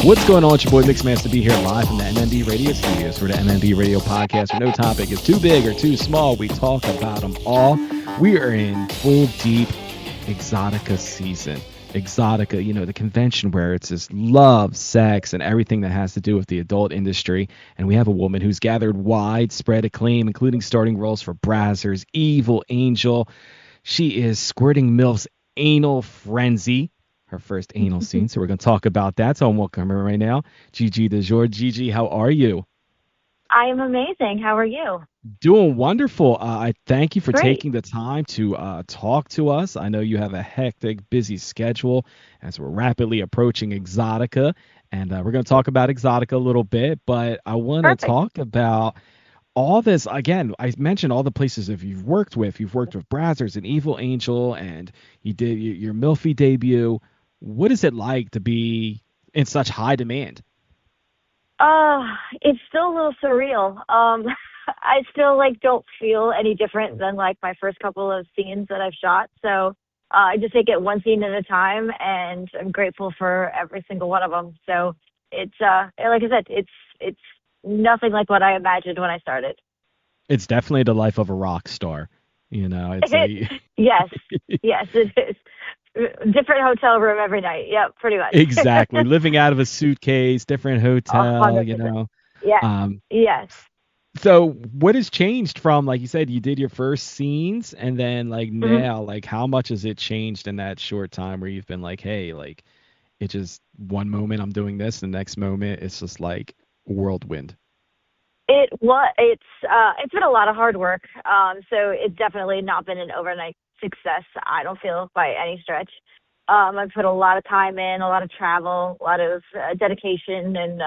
What's going on? It's your boy Mixmaster B here live from the MMB Radio Studios for the MMB Radio Podcast where no topic is too big or too small. We talk about them all. We are in full deep Exotica season. Exotica, you know, the convention where it's just love, sex, and everything that has to do with the adult industry. And we have a woman who's gathered widespread acclaim, including starting roles for Brazzers, Evil Angel. She is squirting MILF's anal frenzy, her first anal scene. So we're going to talk about that. So I'm welcoming her right now, Gigi du jour. Gigi, how are you? I am amazing. How are you? Doing wonderful. I thank you for Great. taking the time to talk to us. I know you have a hectic, busy schedule as we're rapidly approaching Exotica, and we're going to talk about Exotica a little bit, but I want to Perfect. talk about all this. Again, I mentioned all the places that you've worked with. You've worked with Brazzers and Evil Angel, and you did your Milfy debut. What is it like to be in such high demand? It's still a little surreal. I still don't feel any different than my first couple of scenes that I've shot. So I just take it one scene at a time, and I'm grateful for every single one of them. So it's like I said, it's nothing like what I imagined when I started. It's definitely the life of a rock star. You know, it's like Yes, yes, it is. Different hotel room every night. Yep, pretty much. exactly living out of a suitcase, different hotel, you 100%. know. Yes, Um, yes. so what has changed from, like you said, you did your first scenes and then like Mhm. now, like how much has it changed in that short time where you've been like, hey, like it just one moment I'm doing this, the next moment it's just like whirlwind. It's been a lot of hard work. So it's definitely not been an overnight success. I don't feel by any stretch. I've put a lot of time in, a lot of travel, a lot of dedication, and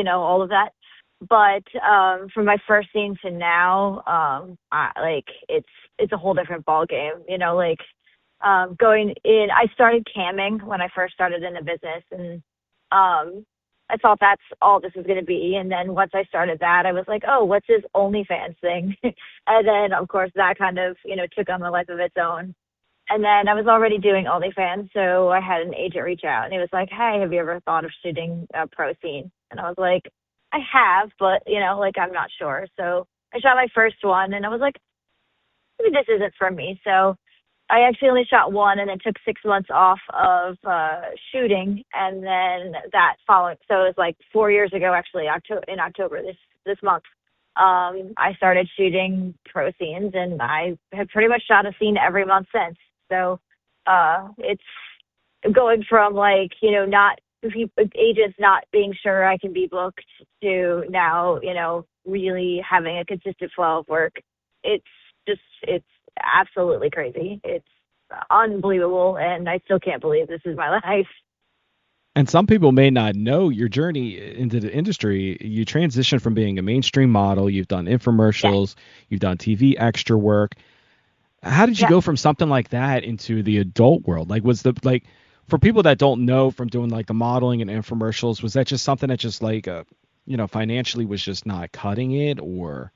all of that. But from my first scene to now, it's a whole different ball game. Going in, I started camming when I first started in the business, and um, I thought that's all this was going to be. And then once I started that, I was like, oh, what's this OnlyFans thing? And then, of course, that kind of, took on a life of its own. And then I was already doing OnlyFans, so I had an agent reach out, and he was like, hey, have you ever thought of shooting a pro scene? And I was like, I have, but, I'm not sure. So I shot my first one, and I was like, maybe this isn't for me. So I actually only shot one and then took 6 months off of shooting, and then that following. So it was like 4 years ago, actually, in October this month. I started shooting pro scenes, and I have pretty much shot a scene every month since. So it's going from not agents not being sure I can be booked to now really having a consistent flow of work. It's absolutely crazy. It's unbelievable, and I still can't believe this is my life. And some people may not know your journey into the industry. You transitioned from being a mainstream model, you've done Yes, infomercials, you've done TV extra work. How did you yes. go from something like that into the adult world? Like, was the like for people that don't know from doing like the modeling and infomercials, was that just something that just like financially was just not cutting it, or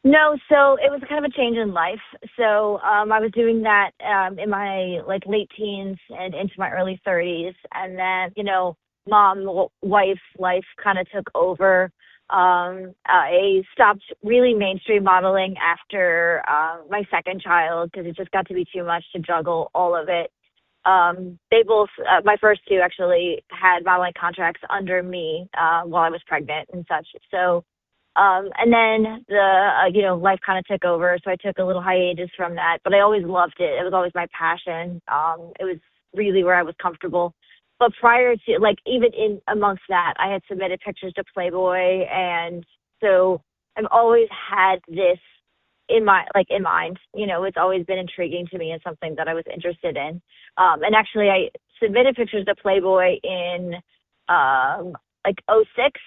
No, so it was kind of a change in life. So I was doing that in my late teens and into my early 30s, and then wife life kind of took over. I stopped really mainstream modeling after my second child because it just got to be too much to juggle all of it. They both, my first two actually had modeling contracts under me while I was pregnant and such. So and then life kind of took over, so I took a little hiatus from that. But I always loved it. It was always my passion. It was really where I was comfortable. But prior to, even in amongst that, I had submitted pictures to Playboy, and so I've always had this in mind. It's always been intriguing to me and something that I was interested in. And actually, I submitted pictures to Playboy in '06.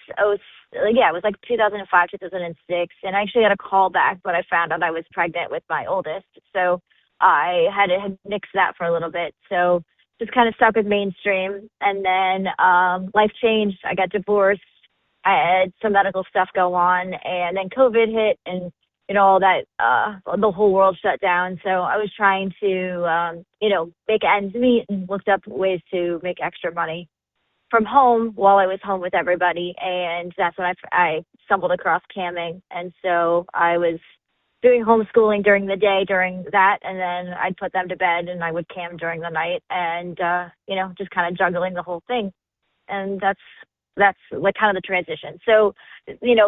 Yeah, it was 2005, 2006, and I actually had a call back, but I found out I was pregnant with my oldest, so I had nixed that for a little bit. So just kind of stuck with mainstream, and then life changed. I got divorced. I had some medical stuff go on, and then COVID hit, and all that. The whole world shut down. So I was trying to make ends meet and looked up ways to make extra money. from home while I was home with everybody, and that's when I stumbled across camming, and so I was doing homeschooling during the day during that, and then I'd put them to bed and I would cam during the night, and just kind of juggling the whole thing, and that's like kind of the transition. So,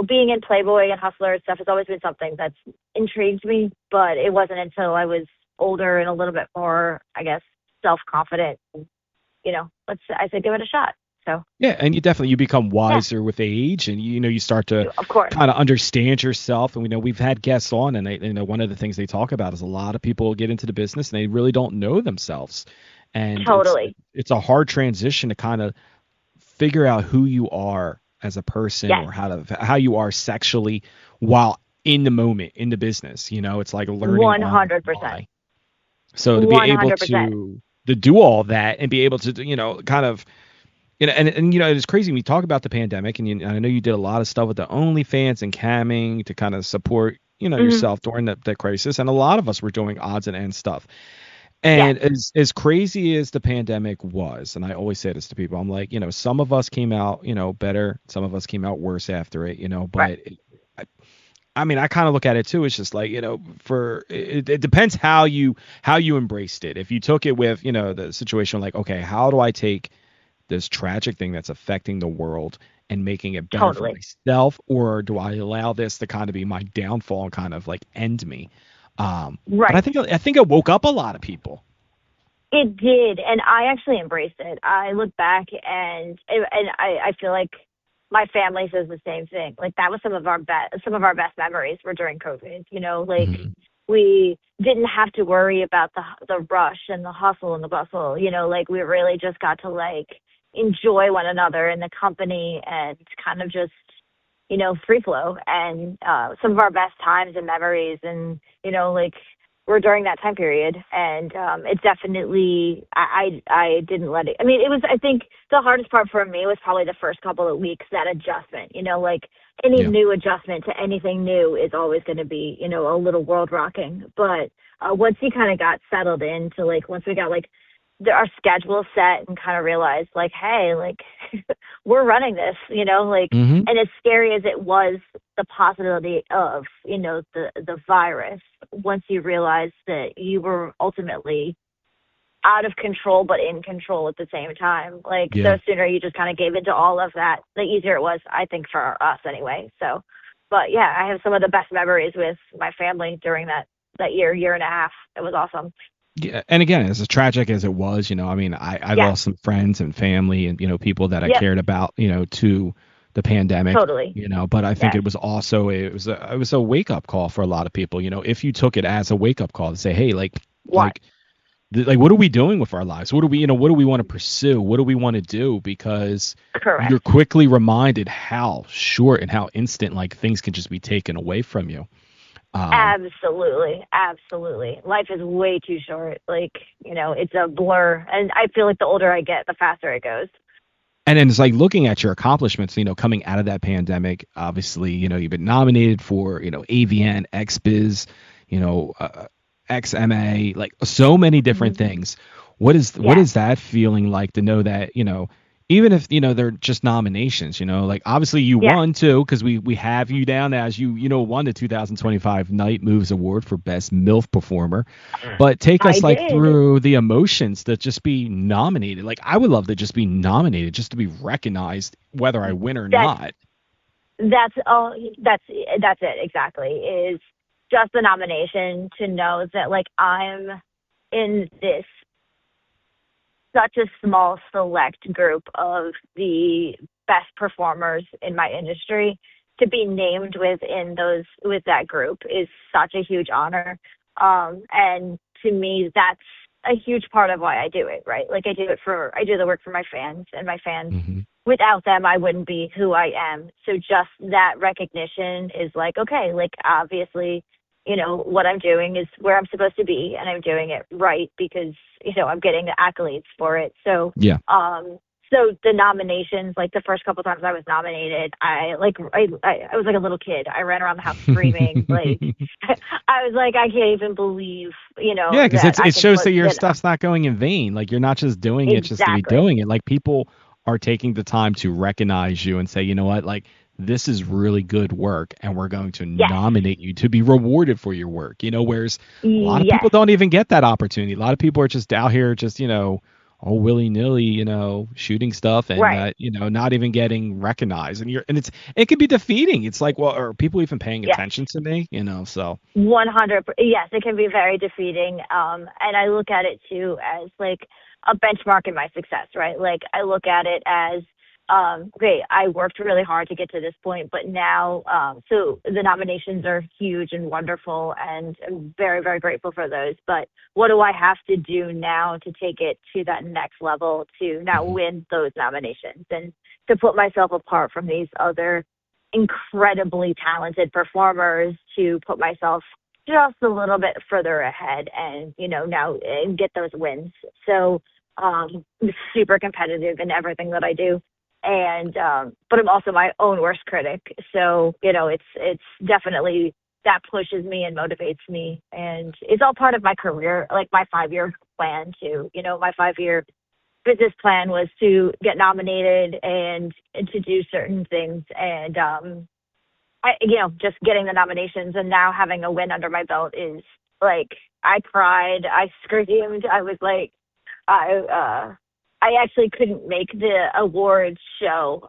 being in Playboy and Hustler and stuff has always been something that's intrigued me, but it wasn't until I was older and a little bit more, I guess, self-confident. I said, give it a shot. So Yeah, and you become yeah, wiser with age, and you start to of course, kind of understand yourself. And we know we've had guests on, and one of the things they talk about is a lot of people get into the business and they really don't know themselves, and totally. it's a hard transition to kind of figure out who you are as a person, Yes, or how you are sexually while in the moment in the business. It's like learning on the 100%, fly. So to be able 100%. to do all that and be able to kind of and it's crazy when we talk about the pandemic, and I know you did a lot of stuff with the OnlyFans and camming to kind of support Hmm. yourself during the crisis, and a lot of us were doing odds and ends stuff. Yes, And as crazy as the pandemic was, and I always say this to people, I'm like, some of us came out better, some of us came out worse after it, right. but I mean, I kind of look at it too. It's just like, for it depends how you embraced it. If you took it with, the situation like, okay, how do I take this tragic thing that's affecting the world and making it better for Totally. myself, or do I allow this to kind of be my downfall and kind of like end me? But I Right. think I think it woke up a lot of people. It did, and I actually embraced it. I look back and I feel like my family says the same thing. Like that was some of our best memories were during COVID. Like Mhm. we didn't have to worry about the rush and the hustle and the bustle. Like we really just got to like enjoy one another and the company and kind of just free flow, and some of our best times and memories, and like were during that time period. And it definitely, I didn't let it. I mean, it was, I think the hardest part for me was probably the first couple of weeks, that adjustment. Like any Yeah. new adjustment to anything new is always going to be a little world rocking. But once you kind of got settled into, like, once we got like our schedule set and kind of realized like, hey, like we're running this, like, Hmm. and as scary as it was, the possibility of, the virus, once you realize that you were ultimately out of control but in control at the same time, like Yeah. the sooner you just kind of gave into all of that, the easier it was, I think, for us anyway. So, but yeah, I have some of the best memories with my family during that year and a half. It was awesome. Yeah, and again, as tragic as it was, I mean, I Yes. lost some friends and family and people that I Yep. cared about, to the pandemic, Totally. but I think Yes. it was a wake up call for a lot of people, if you took it as a wake up call to say, hey, What? like like what are we doing with our lives? What do we want to pursue? What do we want to do? Because you're Correct. quickly reminded how short and how instant like things can just be taken away from you. Um, Absolutely. Absolutely. Life is way too short. Like, it's a blur. And I feel like the older I get, the faster it goes. And then it's like looking at your accomplishments, coming out of that pandemic. Obviously, you've been nominated for, AVN, XBiz, you know, uh, XMA, like so many different Hmm. things. What is Yes. that feeling like to know that, even if, they're just nominations, like obviously you Yes. won too, because we have you down as won the 2025 Night Moves Award for Best MILF Performer. But take I us like did. through the emotions that just be nominated. Like I would love to just be nominated, just to be recognized, whether I win or That's, not. that's all. That's it. Exactly. Is just the nomination to know that, like, I'm in this such a small select group of the best performers in my industry. To be named with that group is such a huge honor. And to me, that's a huge part of why I do it, right? Like I do the work for my fans, and my fans, Hmm. without them, I wouldn't be who I am. So just that recognition is like, okay, like obviously, what I'm doing is where I'm supposed to be, and I'm doing it right because, I'm getting the accolades for it. So, Yeah. so the nominations, like the first couple times I was nominated, I was like a little kid. I ran around the house screaming, like I was like, I can't even believe, Yeah, because that I it can shows put that your that. stuff's not going in vain. Like you're not just doing it just to be Exactly. doing it. Like people are taking the time to recognize you and say, you know what, like this is really good work and we're going to Yes. nominate you to be rewarded for your work, whereas a lot of Yes. people don't even get that opportunity. A lot of people are just out here just, all willy-nilly, shooting stuff and Right. not even getting recognized. It can be defeating. It's like, well, are people even paying Yes. attention to me? So 100. Yes, it can be very defeating. And I look at it too as like a benchmark in my success, right? Like I look at it as, great, I worked really hard to get to this point, but now, so the nominations are huge and wonderful, and I'm very, very grateful for those. But what do I have to do now to take it to that next level to now mhm, win those nominations and to put myself apart from these other incredibly talented performers, to put myself just a little bit further ahead and, now and get those wins. So, super competitive in everything that I do. And, but I'm also my own worst critic. So, it's definitely that pushes me and motivates me. And it's all part of my career, like my 5-year plan too. My 5-year business plan was to get nominated and to do certain things. And, just getting the nominations and now having a win under my belt is like, I cried, I screamed, I was like, I actually couldn't make the awards show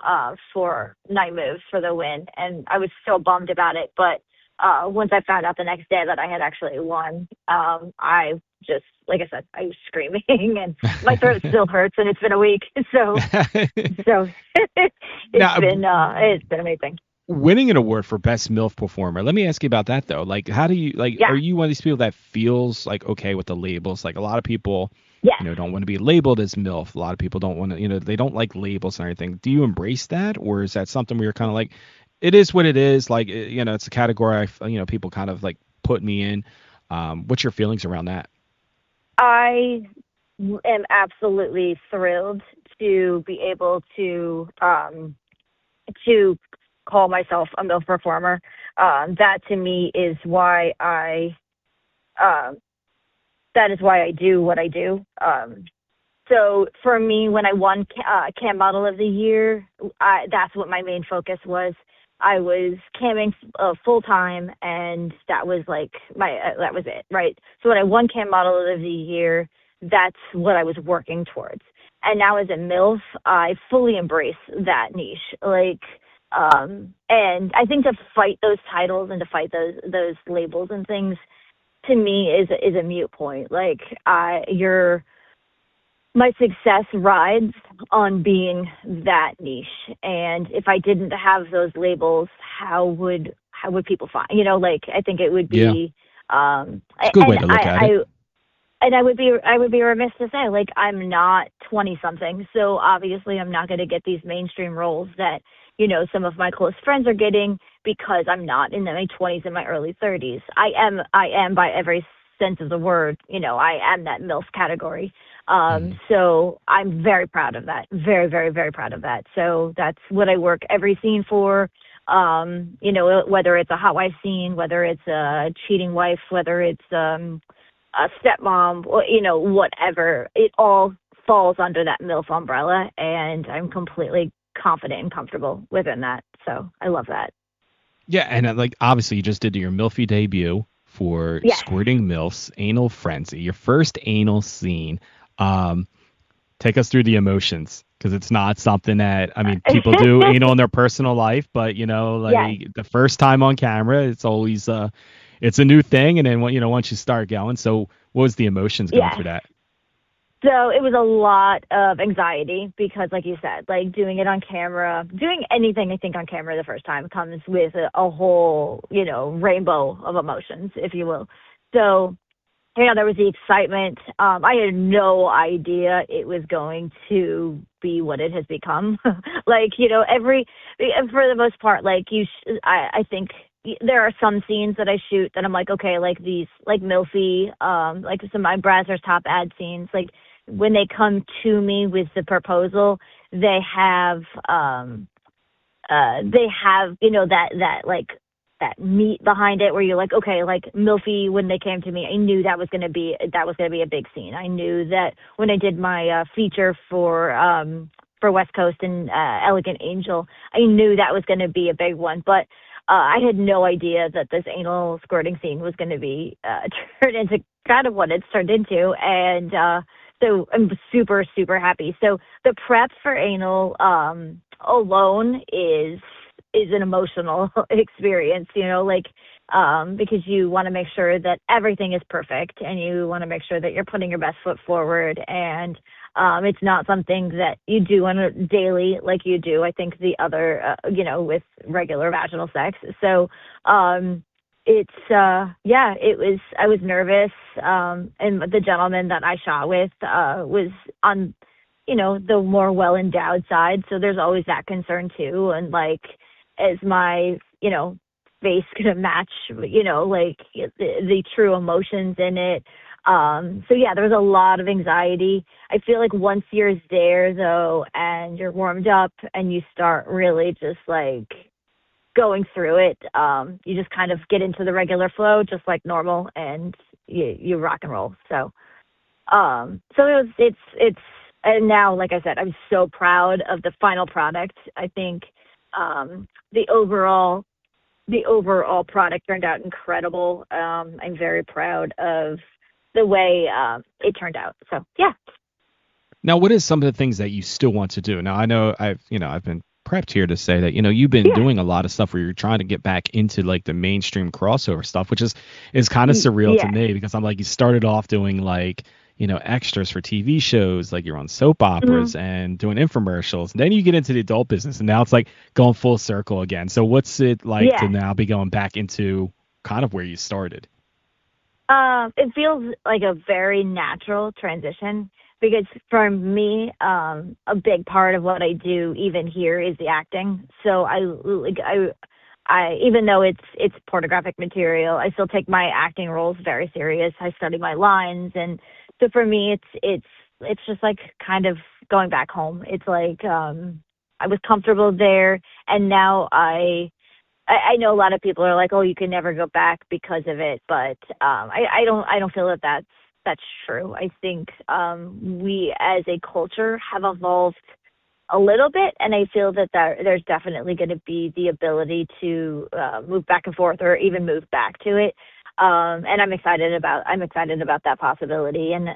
for Night Moves for the win, and I was so bummed about it. But once I found out the next day that I had actually won, I just, like I said, I was screaming, and my throat still hurts, and it's been a week, so now it's been amazing. winning an award for best MILF performer. Let me ask you about that though. Like, how do you Yeah, are you one of these people that feels like okay with the labels? Like a lot of people, yes. don't want to be labeled as MILF. A lot of people don't want to, they don't like labels and everything. Do you embrace that, or is that something where you're kind of like, it is what it is? Like, it's a category people kind of like put me in. What's your feelings around that? I am absolutely thrilled to be able to call myself a MILF performer. That to me is why that is why I do what I do. So for me, when I won Cam Model of the Year, that's what my main focus was. I was camming full time, and that was like that was it, right? So when I won Cam Model of the Year, that's what I was working towards. And now as a MILF, I fully embrace that niche. Like, and I think to fight those titles and to fight those labels and things, to me is a mute point. Like, my success rides on being that niche, and if I didn't have those labels, how would people find? Like, I think it would Yeah, be, it's a good way to look at it. And I would be remiss to say, like, I'm not 20 something, so obviously I'm not going to get these mainstream roles that some of my close friends are getting, because I'm not in my 20s and my early 30s. I am by every sense of the word, I am that MILF category. Mhm. So I'm very proud of that. Very, very, very proud of that. So that's what I work every scene for. Whether it's a hot wife scene, whether it's a cheating wife, whether it's a stepmom, or, whatever, it all falls under that MILF umbrella, and I'm completely confident and comfortable within that. So I love that. Yeah, and like obviously you just did your MILFy debut for Yes. Squirting MILFs, Anal Frenzy, your first anal scene. Um, Take us through the emotions, because it's not something that, I mean, people do anal in their personal life, but Yes. like the first time on camera, it's always it's a new thing, and then once you start going, so what was the emotions going Yes. through that? So it was a lot of anxiety because, like you said, like doing it on camera, doing anything I think on camera the first time comes with a whole, rainbow of emotions, if you will. So, there was the excitement. I had no idea it was going to be what it has become. Like, for the most part, like I think there are some scenes that I shoot that I'm like, okay, like these, like Milfy, like some of my Brazzers Top ad scenes, like when they come to me with the proposal, they have, that like that meat behind it where you're like, okay, like Milfy, when they came to me, I knew that was going to be a big scene. I knew that when I did my feature for for West Coast and Elegant Angel. I knew that was going to be a big one, but I had no idea that this anal squirting scene was going to be turned into kind of what it's turned into. And so I'm super, super happy. So the prep for anal alone is an emotional experience, like because you want to make sure that everything is perfect and you want to make sure that you're putting your best foot forward, and it's not something that you do on a daily like you do, I think, the other, with regular vaginal sex. So it's, I was nervous. And the gentleman that I shot with was on, the more well-endowed side. So there's always that concern too. And like, is my, face going to match, the true emotions in it? So yeah, there was a lot of anxiety. I feel like once you're there though, and you're warmed up and you start really just like going through it, you just kind of get into the regular flow, just like normal, and you rock and roll. So, it's, and now, like I said, I'm so proud of the final product. I think, the overall product turned out incredible. I'm very proud of the way it turned out. So yeah. Now, what is some of the things that you still want to do? Now, I know I've been prepped here to say that, you've been doing a lot of stuff where you're trying to get back into like the mainstream crossover stuff, which is kind of surreal to me, because I'm like, you started off doing like, extras for TV shows, like you're on soap operas and doing infomercials. And then you get into the adult business, and now it's like going full circle again. So what's it like to now be going back into kind of where you started? It feels like a very natural transition, because for me, a big part of what I do even here is the acting. So I even though it's pornographic material, I still take my acting roles very serious. I study my lines, and so for me, it's just like kind of going back home. It's like I was comfortable there, and now I know a lot of people are like, oh, you can never go back because of it, but I don't feel that that's true. I think we as a culture have evolved a little bit, and I feel that there's definitely going to be the ability to move back and forth, or even move back to it. And I'm excited about that possibility. And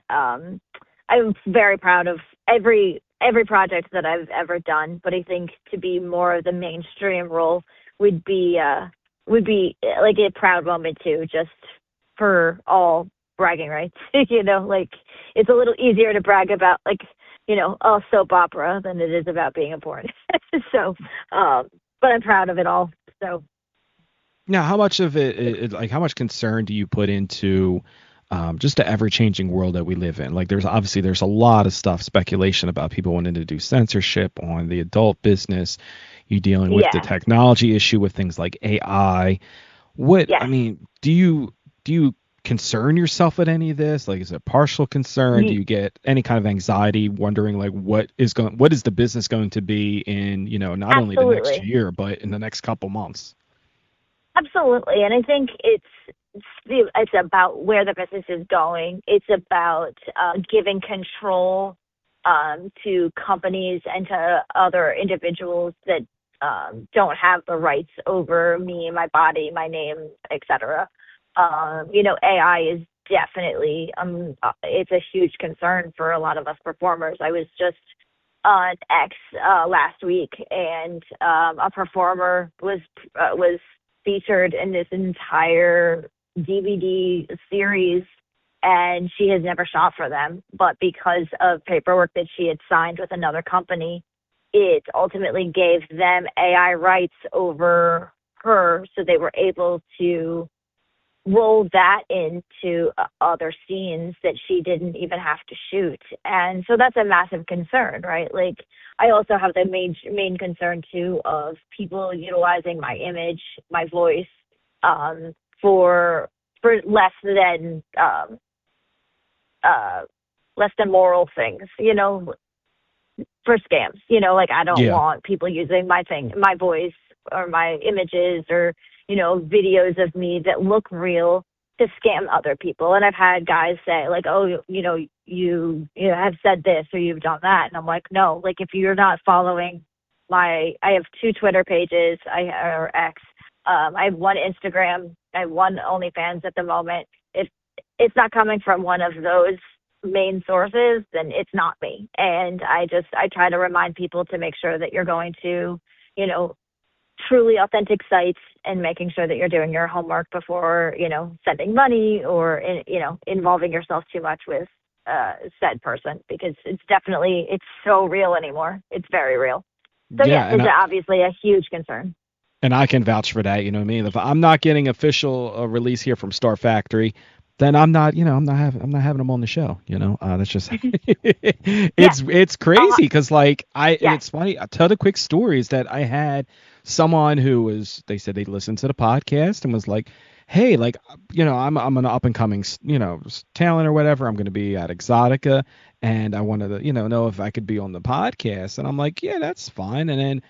I'm very proud of every project that I've ever done. But I think to be more of the mainstream role would be like a proud moment too, just for all bragging rights. Like it's a little easier to brag about like, a soap opera than it is about being a porn. So, but I'm proud of it all. So. Now, how much of it, like, how much concern do you put into just the ever-changing world that we live in? Like, there's a lot of speculation about people wanting to do censorship on the adult business. You dealing with the technology issue with things like AI. I mean, do you concern yourself with any of this? Like, is it partial concern? Do you get any kind of anxiety, wondering like what is the business going to be in, not only the next year, but in the next couple months? Absolutely. And I think it's about where the business is going. It's about giving control to companies and to other individuals that don't have the rights over me, my body, my name, etc. AI is definitely it's a huge concern for a lot of us performers. I was just on X last week, and a performer was featured in this entire DVD series, and she has never shot for them, but because of paperwork that she had signed with another company, it ultimately gave them AI rights over her, so they were able to roll that into other scenes that she didn't even have to shoot. And so that's a massive concern, right? Like, I also have the main concern too of people utilizing my image, my voice, for less than moral things, for scams. Like, I don't want people using my voice or my images, or videos of me that look real, to scam other people. And I've had guys say like, oh, you have said this or you've done that. And I'm like, no, like if you're not following I have 2 Twitter pages, or X. I have 1 Instagram. I have 1 OnlyFans at the moment. If it's not coming from one of those main sources, then it's not me. And I try to remind people to make sure that you're going to, truly authentic sites and making sure that you're doing your homework before, sending money or, involving yourself too much with said person, because it's so real anymore. It's very real. So Yeah, it's obviously a huge concern. and I can vouch for that. You know what I mean? If I'm not getting official release here from Star Factory, then I'm not having them on the show. That's just it's crazy because it's funny. I'll tell the quick stories that I had someone they said they listened to the podcast and was like, hey, like, I'm an up and coming, talent or whatever. I'm going to be at Exotica and I wanted to, know if I could be on the podcast. And I'm like, yeah, that's fine. And then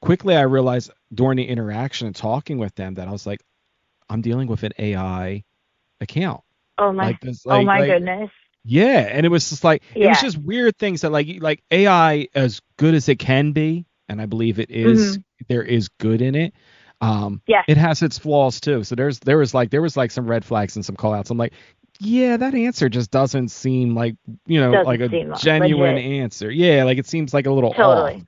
quickly I realized during the interaction and talking with them that I was like, I'm dealing with an AI account. Oh my, oh my goodness. Yeah. And it was just like, it was just weird things that like AI, as good as it can be, and I believe it is, there is good in it. It has its flaws too. So there was like some red flags and some call outs. I'm like, yeah, that answer just doesn't seem like, like a genuine answer. Yeah. Like it seems like a little off.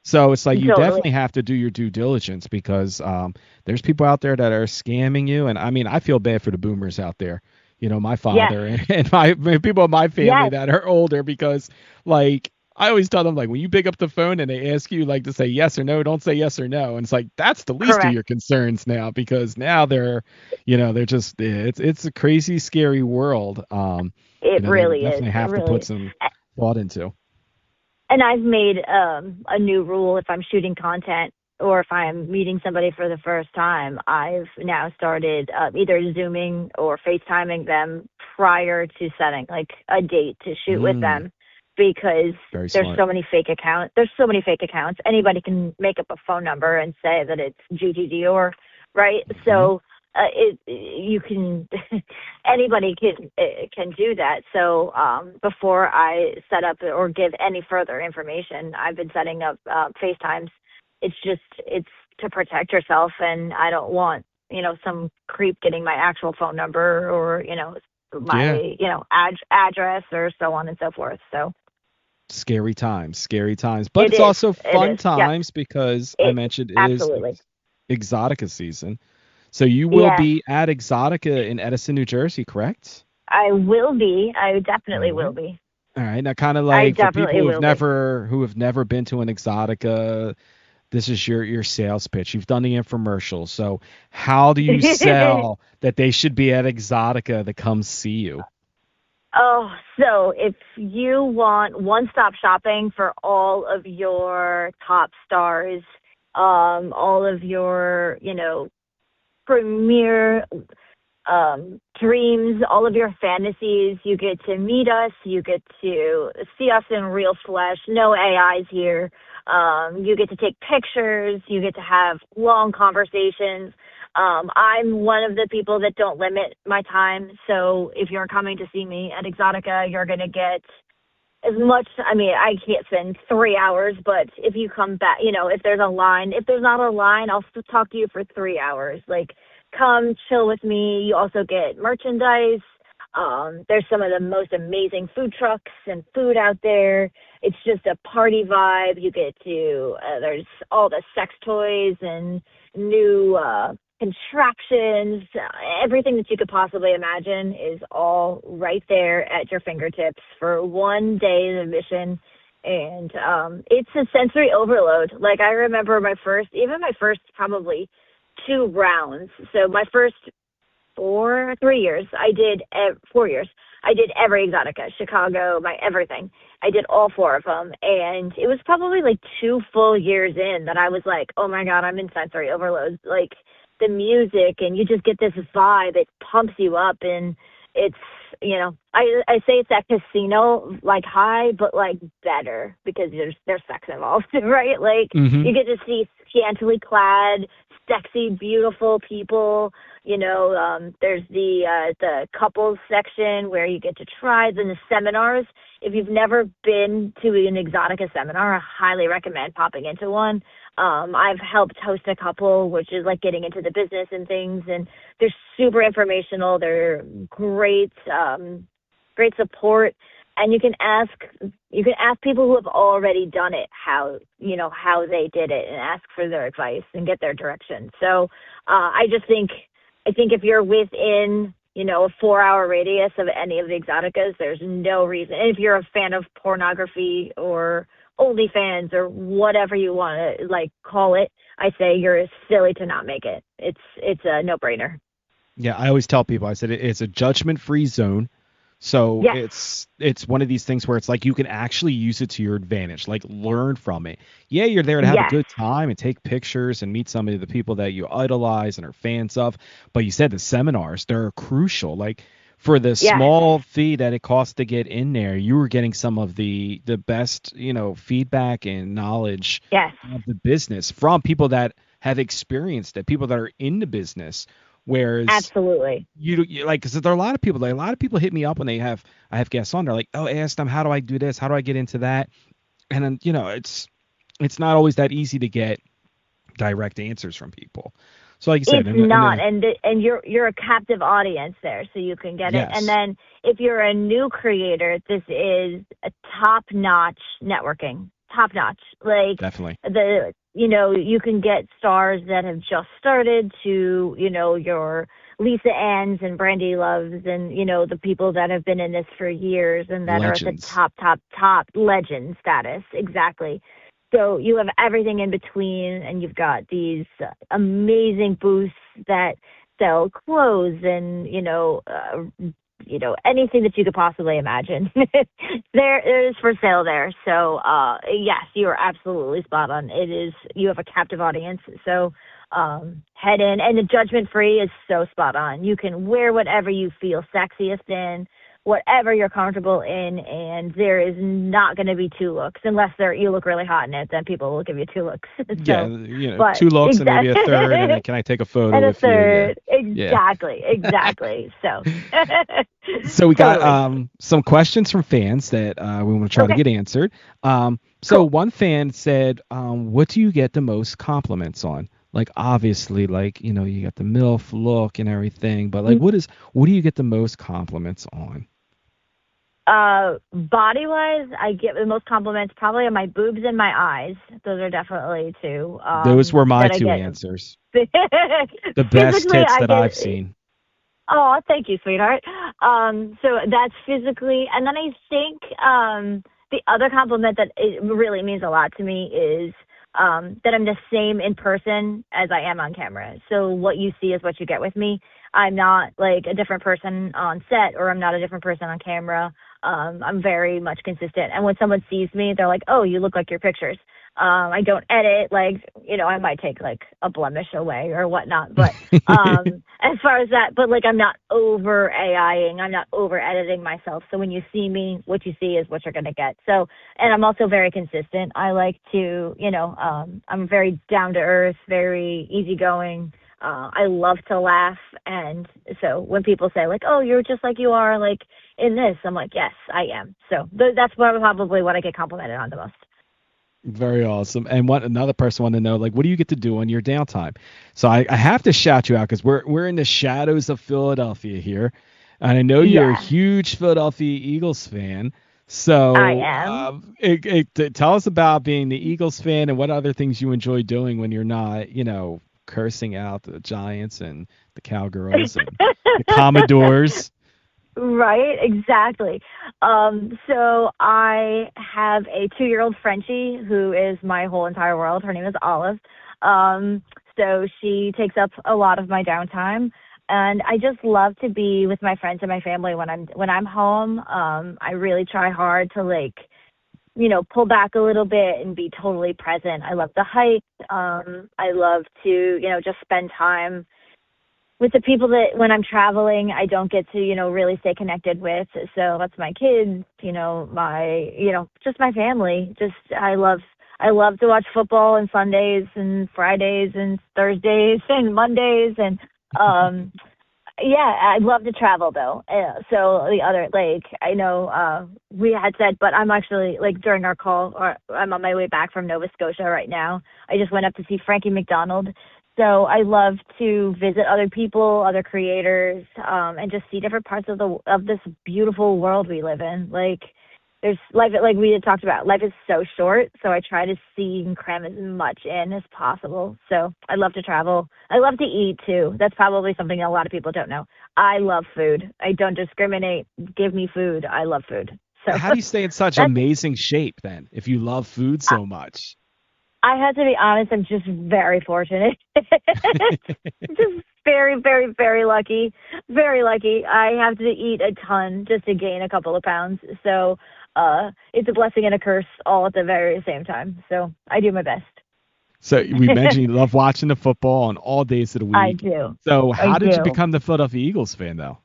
So it's like you definitely have to do your due diligence because there's people out there that are scamming you. And I mean, I feel bad for the boomers out there. My father and my people in my family that are older, because like I always tell them, like, when you pick up the phone and they ask you like to say yes or no, don't say yes or no. And it's like, that's the least of your concerns now, because now they're just, it's a crazy, scary world. It really is. Definitely have to put some thought into. And I've made a new rule. If I'm shooting content or if I'm meeting somebody for the first time, I've now started either Zooming or FaceTiming them prior to setting like a date to shoot with them, because there's so many fake accounts. There's so many fake accounts. Anybody can make up a phone number and say that it's Gigi Dior, right? So anybody can do that. So before I set up or give any further information, I've been setting up FaceTimes. It's to protect yourself, and I don't want some creep getting my actual phone number or my address or so on and so forth. So scary times, but it's also fun times because I mentioned it is Exxxotica season. So you will be at Exxxotica in Edison, New Jersey, correct? I will be. I definitely will be. All right. Now, kind of like for people who have never been to an Exxxotica, this is your sales pitch. You've done the infomercial. So how do you sell that they should be at Exxxotica to come see you? Oh, so if you want one-stop shopping for all of your top stars, all of your, premier dreams, all of your fantasies, you get to meet us, you get to see us in real flesh, no AIs here. You get to take pictures, you get to have long conversations. I'm one of the people that don't limit my time. So if you're coming to see me at Exxxotica, you're going to get as much. I mean, I can't spend 3 hours, but if you come back, if there's a line, if there's not a line, I'll still talk to you for 3 hours. Like, come chill with me. You also get merchandise. There's some of the most amazing food trucks and food out there. It's just a party vibe. You get to, there's all the sex toys and new contraptions. Everything that you could possibly imagine is all right there at your fingertips for one day of admission. And it's a sensory overload. Like, I remember my first probably 2 rounds. So my first 4 years, I did 4 years. I did every Exxxotica, Chicago, my everything. I did all 4 of them. And it was probably like 2 full years in that I was like, oh my God, I'm in sensory overload. Like, the music, and you just get this vibe. It pumps you up, and it's, I say it's that casino like high, but like better because there's sex involved, right? Like you get to see scantily clad, sexy, beautiful people. There's the couples section where you get to try. Then the seminars. If you've never been to an Exotica seminar, I highly recommend popping into one. I've helped host a couple, which is like getting into the business and things, and they're super informational. They're great, great support, and you can ask people who have already done it how they did it, and ask for their advice and get their direction. So I think if you're within a 4-hour radius of any of the Exoticas, there's no reason. And if you're a fan of pornography or OnlyFans or whatever you want to call it, I say you're silly to not make it. It's a no-brainer. Yeah, I always tell people, I said it's a judgment-free zone. So yes. It's one of these things where it's like you can actually use it to your advantage, like learn from it. Yeah, you're there to have a good time and take pictures and meet some of the people that you idolize and are fans of. But you said the seminars, they're crucial. Like for the small fee that it costs to get in there, you were getting some of the best, feedback and knowledge of the business from people that have experienced it, people that are in the business. Whereas absolutely, you like, because there are a lot of people hit me up when I have guests on. They're like, oh, ask them, how do I do this? How do I get into that? And then it's not always that easy to get direct answers from people. So like you said, and you're a captive audience there, so you can get it. And then if you're a new creator, this is a top-notch networking. Top-notch, like definitely. You can get stars that have just started to, your Lisa Ann's and Brandy Loves and, the people that have been in this for years and that legends. are at the top legend status. Exactly. So you have everything in between, and you've got these amazing booths that sell clothes and, anything that you could possibly imagine. There is for sale there. So, yes, you are absolutely spot on. You have a captive audience. So, head in, and the judgment free is so spot on. You can wear whatever you feel sexiest in, whatever you're comfortable in, and there is not going to be two looks unless you look really hot in it. Then people will give you two looks. So, 2 looks and maybe a third, and then can I take a photo and with a third. you? Exactly. So, so we got some questions from fans that we want to try to get answered. So one fan said, "What do you get the most compliments on?" Like obviously, you got the MILF look and everything, but like, what do you get the most compliments on? Body wise, I get the most compliments probably on my boobs and my eyes. Those are definitely two. Those were my two answers. The best tits that I've seen. Oh, thank you, sweetheart. So that's physically, and then I think the other compliment that it really means a lot to me is that I'm the same in person as I am on camera. So what you see is what you get with me. I'm not like a different person on set, or I'm not a different person on camera. I'm very much consistent. And when someone sees me, they're like, oh, you look like your pictures. I don't edit, I might take like a blemish away or whatnot. But as far as that, but I'm not over AIing, I'm not over editing myself. So when you see me, what you see is what you're going to get. So, and I'm also very consistent. I like to, I'm very down to earth, very easybgoing. I love to laugh. And so when people say oh, you're just like you are in this, I'm like, yes, I am. So that's probably what I get complimented on the most. Very awesome. And another person wanted to know, what do you get to do on your downtime? So I have to shout you out because we're in the shadows of Philadelphia here. And I know you're a huge Philadelphia Eagles fan. So I am. Tell us about being the Eagles fan and what other things you enjoy doing when you're not, cursing out the Giants and the Cowgirls and the Commodores. Right, exactly. So I have a 2-year-old Frenchie who is my whole entire world. Her name is Olive. So she takes up a lot of my downtime, and I just love to be with my friends and my family when I'm home. I really try hard to pull back a little bit and be totally present. I love to hike. I love to, just spend time with the people that when I'm traveling, I don't get to, really stay connected with. So that's my kids, just my family. I love to watch football on Sundays and Fridays and Thursdays and Mondays. And Yeah, I'd love to travel though. So the other, like, I know we had said, but I'm actually, like, during our call, or I'm on my way back from Nova Scotia right now. I just went up to see Frankie McDonald. So I love to visit other people, other creators, and just see different parts of the of this beautiful world we live in. Like, there's life, like we had talked about, life is so short, so I try to see and cram as much in as possible. So I love to travel. I love to eat too. That's probably something a lot of people don't know. I love food. I don't discriminate. Give me food. I love food. So How do you stay in such that's, amazing shape then, if you love food so much? I have to be honest, I'm just very fortunate. Just very, very, very lucky. Very lucky. I have to eat a ton just to gain a couple of pounds. So it's a blessing and a curse all at the very same time. So I do my best. So we mentioned you love watching the football on all days of the I week. do. So I how did you do. become the Philadelphia Eagles fan, though?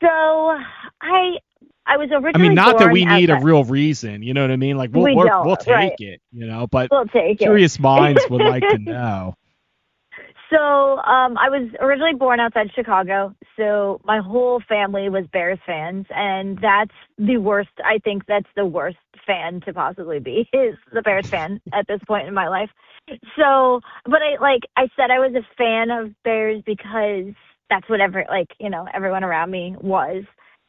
So I was I mean, originally not that born we need a outside. real reason, you know what I mean? Like We we'll don't, right? take it, you know. But We'll take curious minds would like to it. know. So I was originally born outside Chicago, so my whole family was Bears fans, and that's the worst. I think that's the worst fan to possibly be is the Bears fan at this point in my life. So, but I said I was a fan of Bears because that's what everyone around me was.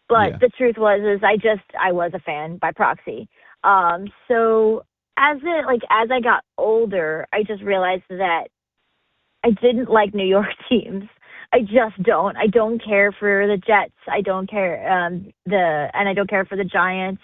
But Yeah. the truth was is I was a fan by proxy. So as I got older, I just realized that I didn't like New York teams. I just don't. I don't care for the Jets. I don't care and I don't care for the Giants.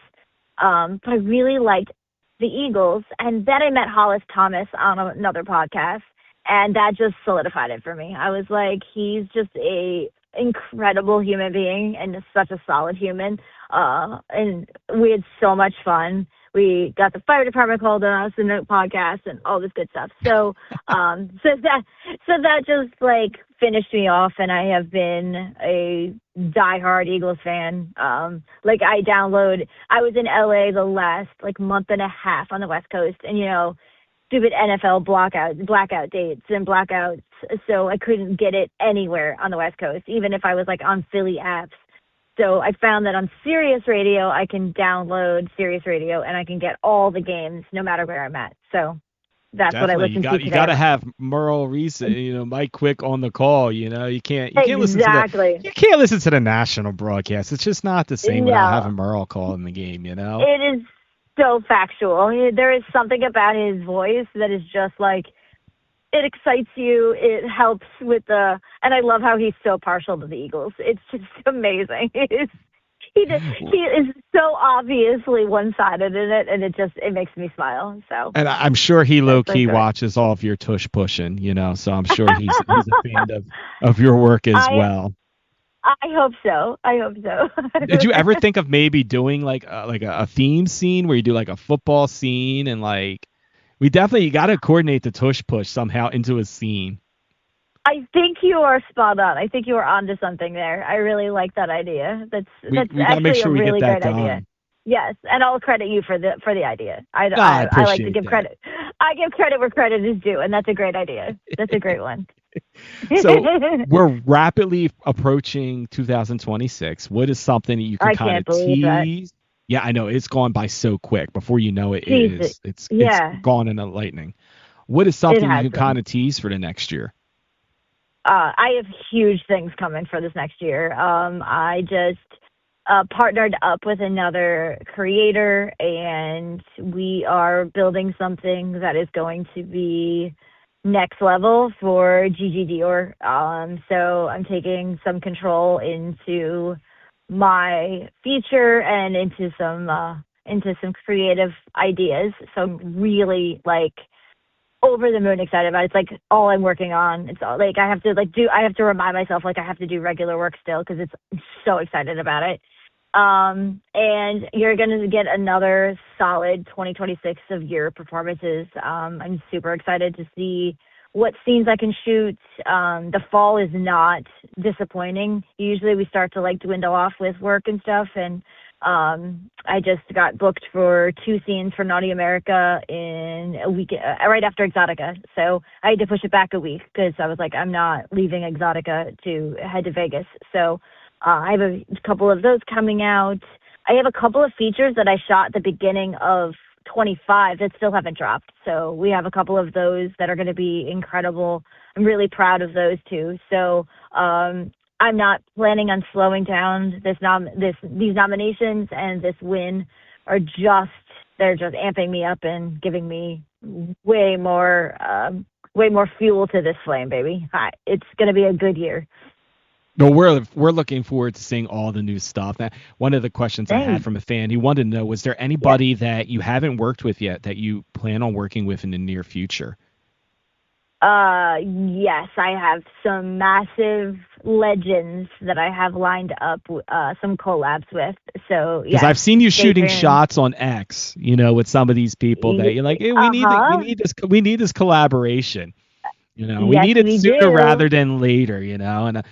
But I really liked the Eagles. And then I met Hollis Thomas on another podcast, and that just solidified it for me. I was like, he's just a incredible human being and just such a solid human. And we had so much fun. We got the fire department called on us in the podcast and all this good stuff. So, that just like finished me off, and I have been a diehard Eagles fan. Like I was in LA the last like month and a half on the West Coast, and stupid NFL blackout dates and blackouts. So I couldn't get it anywhere on the West Coast, even if I was like on Philly apps. So I found that on Sirius Radio, I can download Sirius Radio and I can get all the games no matter where I'm at. So that's what I Definitely, listen to you today. got to have Merle Reese, Mike Quick on the call. You can't Exactly. you can't listen to the national broadcast. It's just not the same without No, having Merle calling the game. it is so factual. There is something about his voice that is just like, it excites you. It helps with and I love how he's so partial to the Eagles. It's just amazing. He is so obviously one-sided in it, and it makes me smile. So, And I'm sure he low that's my key story. watches all of your tush pushing. So I'm sure he's a fan of your work as well. I hope so. I hope so. Did you ever think of maybe doing like a theme scene where you do like a football scene and like you got to coordinate the tush push somehow into a scene? I think you are spot on. I think you are onto something there. I really like that idea. That's We got to actually make sure a we really get that great done. idea. Yes, and I'll credit you for the idea. I I I like to appreciate give that. credit. I give credit where credit is due, and that's a great idea. That's a great one. So we're rapidly approaching 2026. What is something that you can I kind can't of believe that. tease? Yeah, I know it's gone by so quick. Before you know it, Jesus. it's Yeah, gone in a lightning. What is it something you has can been. kind of tease for the next year? I have huge things coming for this next year. I just partnered up with another creator, and we are building something that is going to be next level for Gigi Dior. So I'm taking some control into my future and into some creative ideas. So I'm really like over the moon excited about it. It's like all I'm working on. It's all like I have to remind myself like I have to do regular work still because I'm so excited about it. And you're going to get another solid 2026 of your performances. I'm super excited to see what scenes I can shoot. The fall is not disappointing. Usually we start to like dwindle off with work and stuff, and I just got booked for 2 scenes for Naughty America in a week, right after Exotica. So I had to push it back a week because I was like, I'm not leaving Exotica to head to Vegas. So I have a couple of those coming out. I have a couple of features that I shot at the beginning of 25 that still haven't dropped. So we have a couple of those that are going to be incredible. I'm really proud of those too. So I'm not planning on slowing down. These nominations and this win are they're just amping me up and giving me way more fuel to this flame, baby. It's going to be a good year. No, we're looking forward to seeing all the new stuff. One of the questions I had from a fan, he wanted to know, was there anybody that you haven't worked with yet that you plan on working with in the near future? Yes, I have some massive legends that I have lined up, some collabs with. So, because I've seen you shooting shots on X, with some of these people that you're like, hey, we need this collaboration. We need it sooner rather than later, And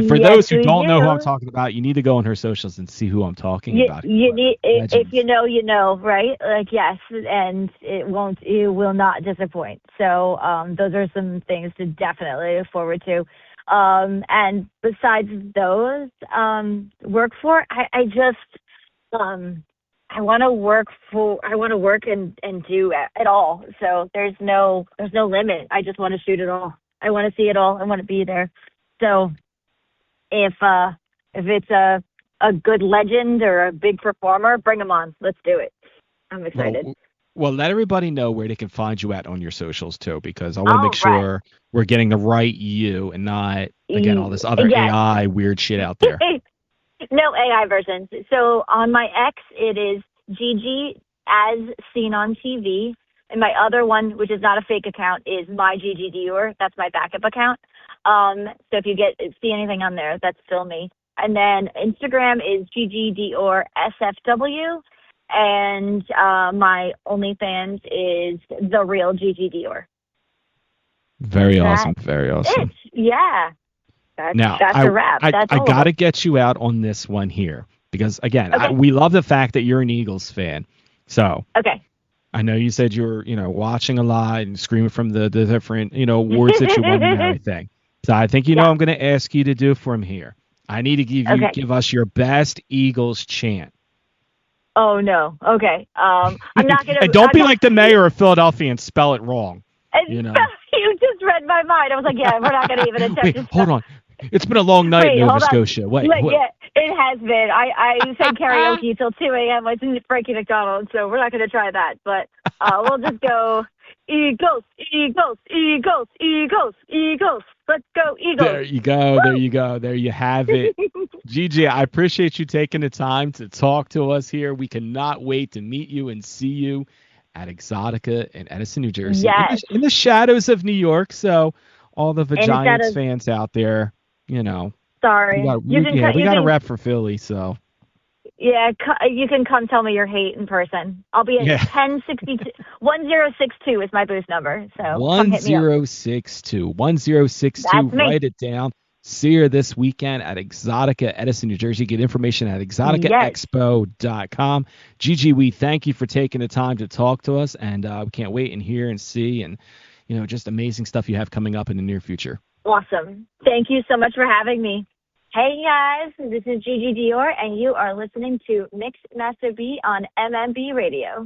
for those who don't know who I'm talking about, you need to go on her socials and see who I'm talking about. If you know, right? Like, yes, and it will not disappoint. So those are some things to definitely look forward to. And besides those, work for, I want to work and do it all. So there's no limit. I just want to shoot it all. I want to see it all. I want to be there. So if it's a good legend or a big performer, bring them on. Let's do it. I'm excited. Well, let everybody know where they can find you on your socials too, because I want to make sure we're getting the right you and not, again, all this other AI weird shit out there. No AI versions. So on my X, it is Gigi as seen on TV. And my other one, which is not a fake account, is my Gigi Dior. That's my backup account. So if you see anything on there, that's still me. And then Instagram is Gigi Dior SFW. And my OnlyFans is The Real Gigi Dior. Very awesome. Very awesome. Yeah. That's a wrap. I got to get you out on this one here because, again, we love the fact that you're an Eagles fan. So I know you said you're, watching a lot and screaming from the different, awards that you won and everything. So I think, I'm going to ask you to do from here. I need to give us your best Eagles chant. Oh, no. Okay. I'm not going to. And don't be like the mayor of Philadelphia and spell it wrong. You just read my mind. I was like, we're not going to even attempt to hold on. It's been a long night in Nova Scotia. Yeah, it has been. I sang karaoke till 2 a.m. with Frankie McDonald, so we're not going to try that. But we'll just go Eagles, Eagles, Eagles, Eagles, Eagles. Let's go Eagles. There you go. Woo! There you go. There you have it. Gigi, I appreciate you taking the time to talk to us here. We cannot wait to meet you and see you at EXXXOTICA in Edison, New Jersey. Yes. In the shadows of New York. So all the Giants fans out there, Sorry. We got a rep for Philly, so. Yeah, you can come tell me your hate in person. I'll be at 1062 is my booth number. So 1062. 1062. Write it down. See her this weekend at EXXXOTICA, Edison, New Jersey. Get information at exoticaexpo.com. Gigi, we thank you for taking the time to talk to us, and we can't wait and hear and see and, just amazing stuff you have coming up in the near future. Awesome. Thank you so much for having me. Hey, guys. This is Gigi Dior, and you are listening to Mix Master B on MMB Radio.